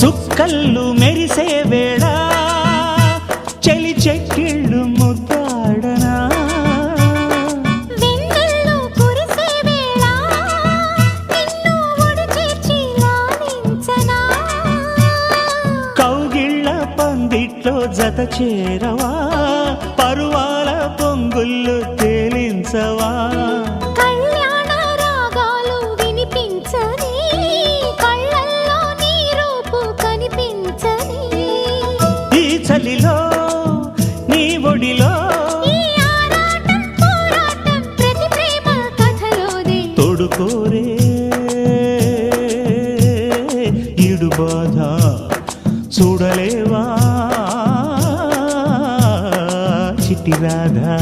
సుక్కల్లు మెరిసే వేళ చలి చెక్కిళ్ళు ముద్దాడనా వెన్నెల్లు కురిసే వేళ నిన్ను ఒడి చేర్చి లాలించనా కౌగిళ్ళ పందిట్లో జత చేరవా పరువాల పొంగుళ్ళు తేలించవా కళ్యాణ రాగాలు వినిపించని కళ్ళల్లో నీ రూపు కనిపించని ఈ చలిలో నీ ఒడిలో ఈ ఆరాటం పోరాటం ప్రతి ప్రేమ కథలోనే తోడుకోరే ఈడు బాధ చూడలేవా చిట్టి రాధా